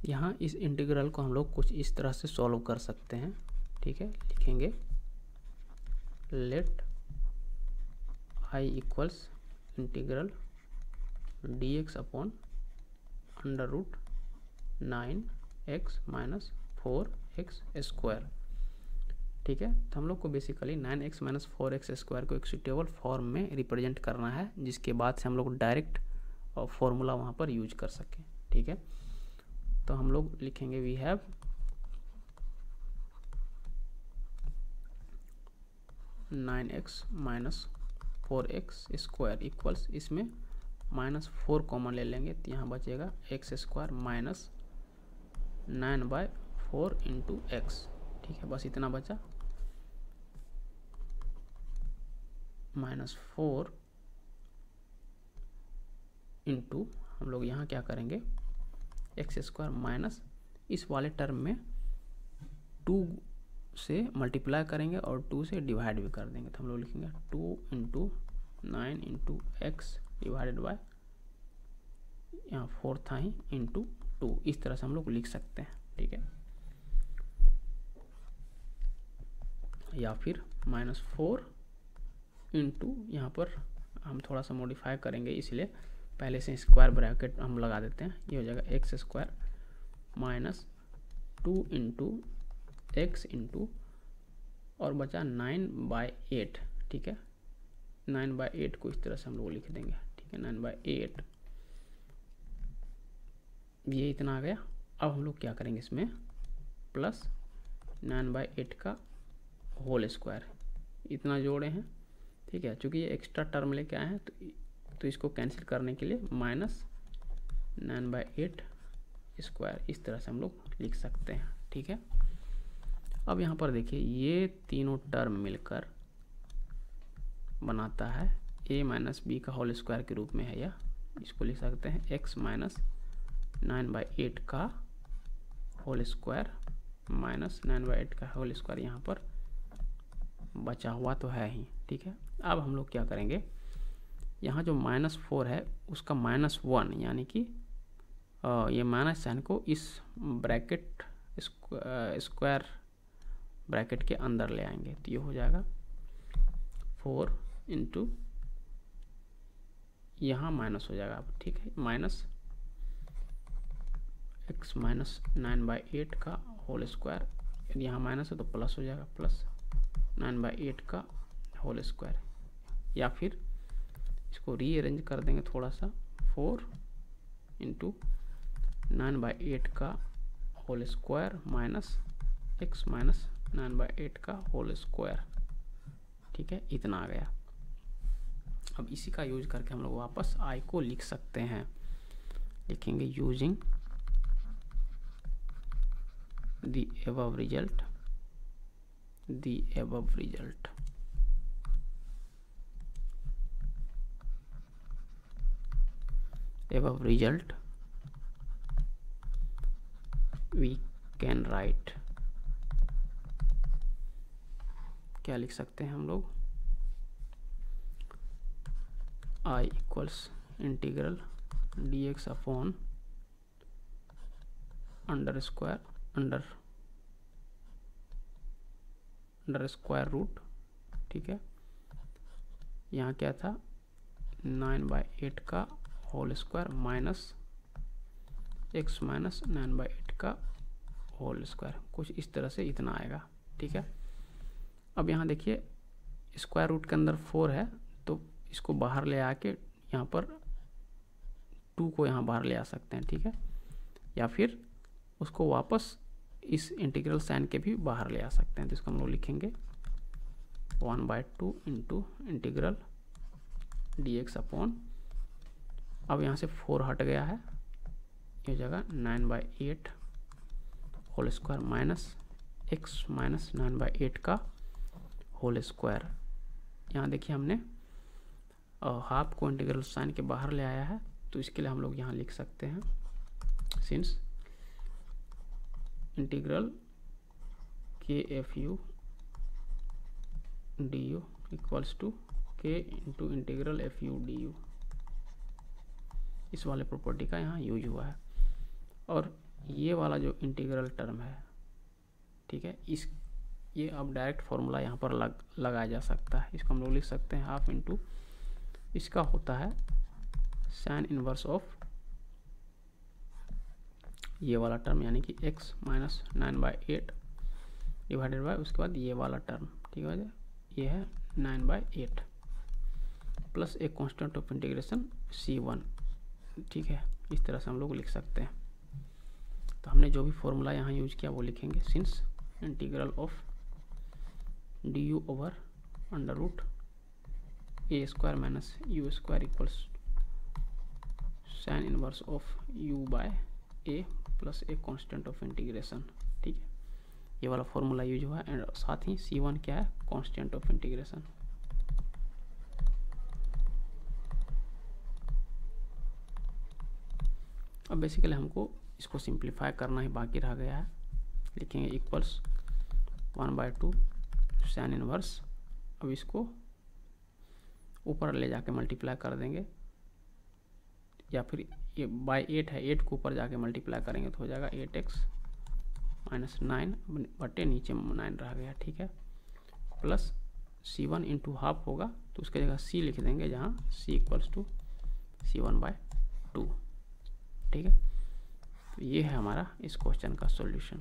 यहाँ इस इंटीग्रल को हम लोग कुछ इस तरह से सॉल्व कर सकते हैं, ठीक है। लिखेंगे let I equals integral dx upon under root 9x minus 4x square, ठीक है। तो हम लोग को basically 9x minus 4x square को एक सुटेबल फॉर्म में रिप्रेजेंट करना है, जिसके बाद से हम लोग डायरेक्ट फॉर्मूला वहाँ पर यूज कर सकें, ठीक है। तो हम लोग लिखेंगे we have nine x minus 4x square equals, इसमें -4 कॉमन ले लेंगे तो यहाँ बचेगा x square minus 9/4 into x, ठीक है। बस इतना बचा, -4 इंटू हम लोग यहाँ क्या करेंगे एक्स स्क्वायर माइनस इस वाले टर्म में 2 से मल्टीप्लाई करेंगे और 2 से डिवाइड भी कर देंगे, तो हम लोग लिखेंगे 2 into 9 into x divided by यहाँ 4 था ही इंटू 2, इस तरह से हम लोग लिख सकते हैं, ठीक है। या फिर -4 इंटू यहाँ पर हम थोड़ा सा मॉडिफाई करेंगे, इसलिए पहले से स्क्वायर ब्रैकेट हम लगा देते हैं। ये हो जाएगा x square minus 2 into x into और बचा 9/8, ठीक है। 9/8 को इस तरह से हम लोग लिख देंगे, ठीक है। 9/8 ये इतना आ गया। अब हम लोग क्या करेंगे इसमें प्लस 9/8 का होल स्क्वायर, इतना जोड़े हैं, ठीक है। चूँकि ये एक्स्ट्रा टर्म लेके आए हैं तो इसको कैंसिल करने के लिए -9/8 स्क्वायर, इस तरह से हम लोग लिख सकते हैं, ठीक है। अब यहाँ पर देखिए ये तीनों टर्म मिलकर बनाता है a माइनस बी का होल स्क्वायर के रूप में है, या इसको लिख सकते हैं x माइनस 9/8 का होल स्क्वायर माइनस 9/8 का होल स्क्वायर, यहाँ पर बचा हुआ तो है ही, ठीक है। अब हम लोग क्या करेंगे, यहाँ जो -4 है उसका -1, यानी कि ये माइनस साइन को इस ब्रैकेट स्क्वायर ब्रैकेट के अंदर ले आएंगे, तो ये हो जाएगा 4 इंटू यहाँ माइनस हो जाएगा, ठीक है, माइनस x माइनस 9/8 का होल स्क्वायर, यदि यहाँ माइनस है तो प्लस हो जाएगा, प्लस 9/8 का होल स्क्वायर, या फिर इसको रीअरेंज कर देंगे थोड़ा सा, 4 इंटू 9/8 का whole square minus x minus 9/8 का होल स्क्वायर, ठीक है। इतना आ गया। अब इसी का यूज करके हम लोग वापस i को लिख सकते हैं, लिखेंगे using the above result we can write, क्या लिख सकते हैं हम लोग, i equals integral dx upon under square root, ठीक है। यहाँ क्या था 9/8 का whole square minus x minus 9/8 का होल स्क्वायर, कुछ इस तरह से इतना आएगा, ठीक है। अब यहाँ देखिए स्क्वायर रूट के अंदर 4 है, तो इसको बाहर ले आके यहाँ पर 2 को यहाँ बाहर ले आ सकते हैं, ठीक है। या फिर उसको वापस इस इंटीग्रल साइन के भी बाहर ले आ सकते हैं, तो इसको हम लोग लिखेंगे 1/2 इंटू इंटीग्रल dx अपॉन, अब यहाँ से 4 हट गया है, ये जगह 9/8 whole square minus x minus 9/8 का होल स्क्वायर। यहाँ देखिए हमने हाफ को इंटीग्रल साइन के बाहर ले आया है, तो इसके लिए हम लोग यहाँ लिख सकते हैं since integral kfu du equals to k into integral fu du, इस वाले प्रॉपर्टी का यहाँ यूज हुआ है। और ये वाला जो इंटीग्रल टर्म है, ठीक है, ये अब डायरेक्ट फॉर्मूला यहाँ पर लगाया जा सकता है। इसको हम लोग लिख सकते हैं हाफ इंटू, इसका होता है साइन इनवर्स ऑफ ये वाला टर्म, यानी कि x माइनस 9/8 डिवाइडेड बाय उसके बाद ये वाला टर्म, ठीक है, ये है 9/8 प्लस एक कांस्टेंट ऑफ इंटीग्रेशन c1, ठीक है। इस तरह से हम लोग लिख सकते हैं। तो हमने जो भी फॉर्मूला यहाँ यूज किया वो लिखेंगे, since integral of du over under root a square minus u square equals sine inverse of u by a plus a constant of integration, ठीक है। ये वाला फॉर्मूला यूज हुआ है एंड साथ ही c1 क्या है, कांस्टेंट ऑफ इंटीग्रेशन। अब बेसिकली हमको इसको सिंप्लीफाई करना ही बाकी रह गया है। लिखेंगे इक्वल्स 1/2 साइन इनवर्स, अब इसको ऊपर ले जाके मल्टीप्लाई कर देंगे, या फिर ये बाय 8 है, 8 को ऊपर जाके मल्टीप्लाई करेंगे तो हो जाएगा 8x माइनस 9 बटे नीचे 9 रह गया, ठीक है, प्लस c1 इंटू हाफ होगा तो उसके जगह c लिख देंगे, जहाँ c इक्वल्स टू c1/2, ठीक है। तो ये है हमारा इस क्वेश्चन का सॉल्यूशन।